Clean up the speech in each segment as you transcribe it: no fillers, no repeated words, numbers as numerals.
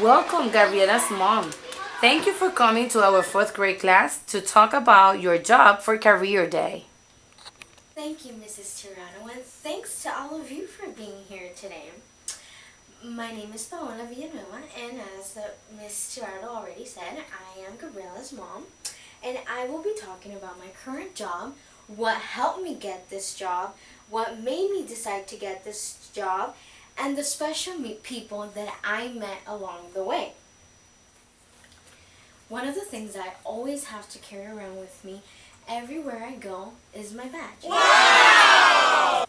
Welcome, Gabriella's mom. Thank you for coming to our fourth grade class to talk about your job for Career Day. Thank you, Mrs. Tirano, and thanks to all of you for being here today. My name is Paola Villanueva, and as Miss Tirano already said, I am Gabriella's mom, and I will be talking about my current job, what helped me get this job, what made me decide to get this job, and the special people that I met along the way. One of the things I always have to carry around with me everywhere I go is my badge. Wow!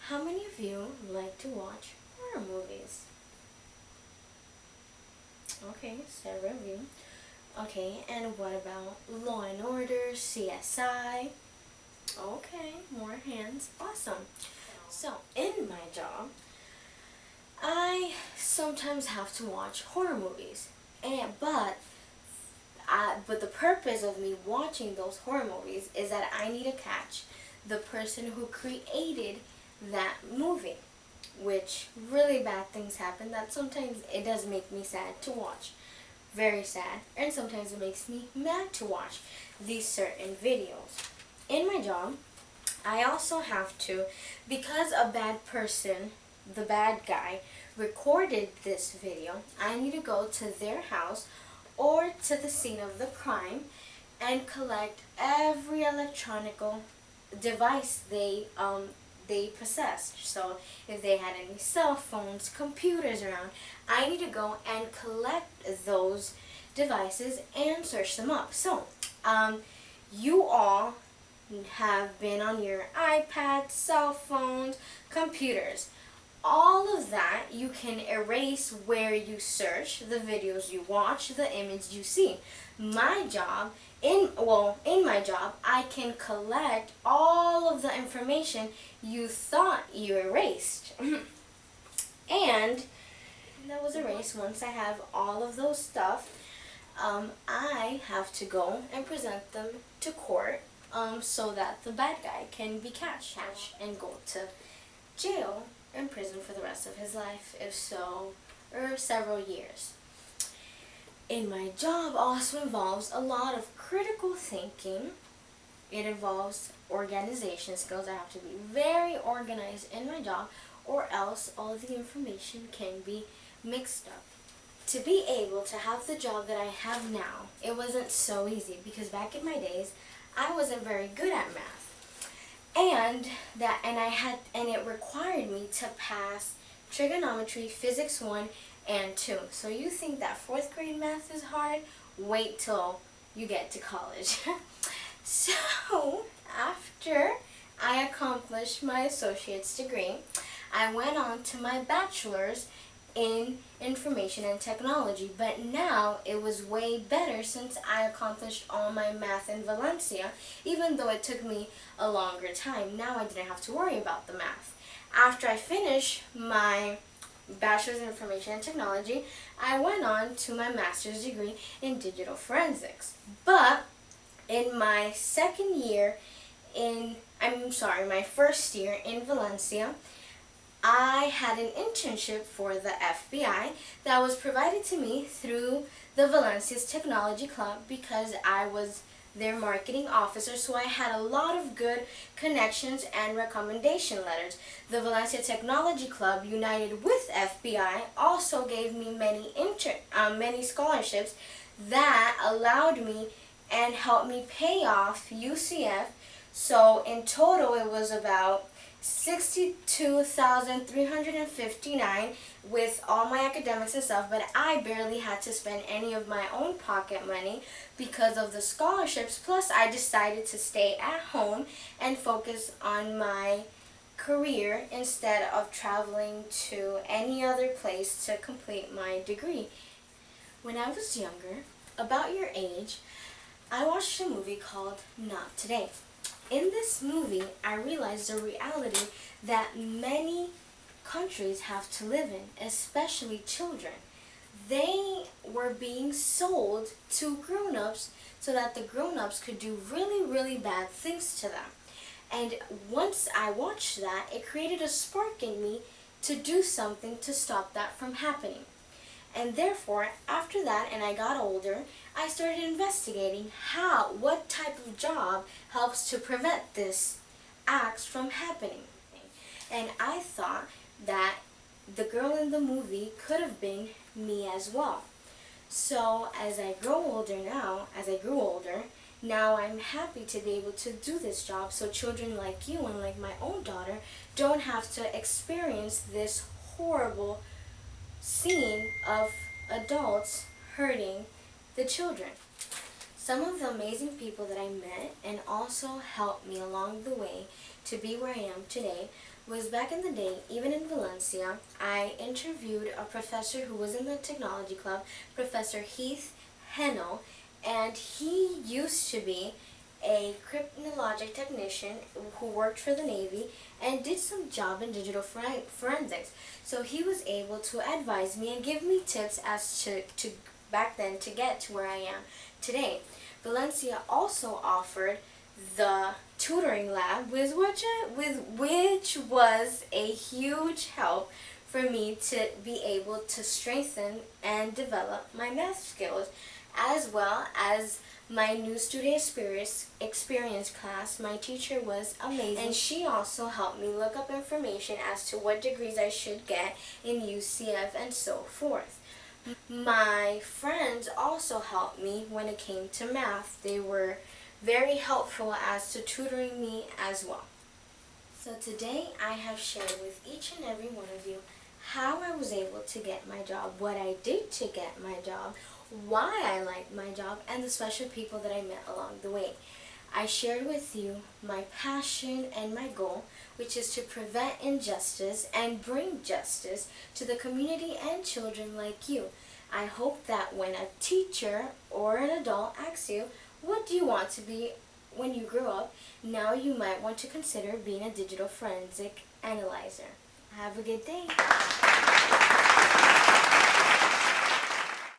How many of you like to watch horror movies? Okay, several of you. Okay, and what about Law and Order, CSI? Okay, more hands. Awesome. So, in my job, I sometimes have to watch horror movies. But the purpose of me watching those horror movies is that I need to catch the person who created that movie. Which really bad things happen that sometimes it does make me sad to watch. Very sad. And sometimes it makes me mad to watch these certain videos. In my job, I also have to, because a bad person, the bad guy, recorded this video, I need to go to their house or to the scene of the crime and collect every electronic device they possessed. So if they had any cell phones, computers around, I need to go and collect those devices and search them up. So you all have been on your iPads, cell phones, computers. All of that you can erase where you search, the videos you watch, the image you see. My job, in my job, I can collect all of the information you thought you erased. And that was erased. Once I have all of those stuff, I have to go and present them to court so that the bad guy can be catched and go to jail in prison for the rest of his life, if so, or several years. In my job also involves a lot of critical thinking. It involves organization skills. I have to be very organized in my job, or else all the information can be mixed up. To be able to have the job that I have now, it wasn't so easy because back in my days, I wasn't very good at math. And it required me to pass trigonometry, physics 1 and 2. So you think that 4th grade math is hard? Wait till you get to college. So after I accomplished my associate's degree, I went on to my bachelor's in information and technology, but now it was way better since I accomplished all my math in Valencia, even though it took me a longer time. Now I didn't have to worry about the math. After I finished my bachelor's in information and technology, I went on to my master's degree in digital forensics. But in my my first year in Valencia, I had an internship for the FBI that was provided to me through the Valencia's Technology Club because I was their marketing officer, so I had a lot of good connections and recommendation letters. The Valencia Technology Club, united with FBI, also gave me many scholarships that allowed me and helped me pay off UCF. So in total it was about 62,359 with all my academics and stuff, but I barely had to spend any of my own pocket money because of the scholarships. Plus I decided to stay at home and focus on my career instead of traveling to any other place to complete my degree. When I was younger, about your age, I watched a movie called Not Today. In this movie, I realized the reality that many countries have to live in, especially children. They were being sold to grown-ups so that the grown-ups could do really, really bad things to them. And once I watched that, it created a spark in me to do something to stop that from happening. And therefore, after that, and I got older, I started investigating what type of job helps to prevent this acts from happening. And I thought that the girl in the movie could have been me as well. So as I grew older, now I'm happy to be able to do this job so children like you and like my own daughter don't have to experience this horrible scene of adults hurting the children. Some of the amazing people that I met and also helped me along the way to be where I am today was back in the day, even in Valencia, I interviewed a professor who was in the technology club, Professor Heath Hennel, and he used to be a cryptologic technician who worked for the Navy and did some job in digital forensics. So he was able to advise me and give me tips as to back then to get to where I am today. Valencia also offered the tutoring lab, which was a huge help for me to be able to strengthen and develop my math skills, as well as my new student experience class. My teacher was amazing, and she also helped me look up information as to what degrees I should get in UCF and so forth. My friends also helped me when it came to math. They were very helpful as to tutoring me as well. So today I have shared with each and every one of you how I was able to get my job, what I did to get my job, why I liked my job, and the special people that I met along the way. I shared with you my passion and my goal, which is to prevent injustice and bring justice to the community and children like you. I hope that when a teacher or an adult asks you, what do you want to be when you grow up? Now you might want to consider being a digital forensic analyzer. Have a good day.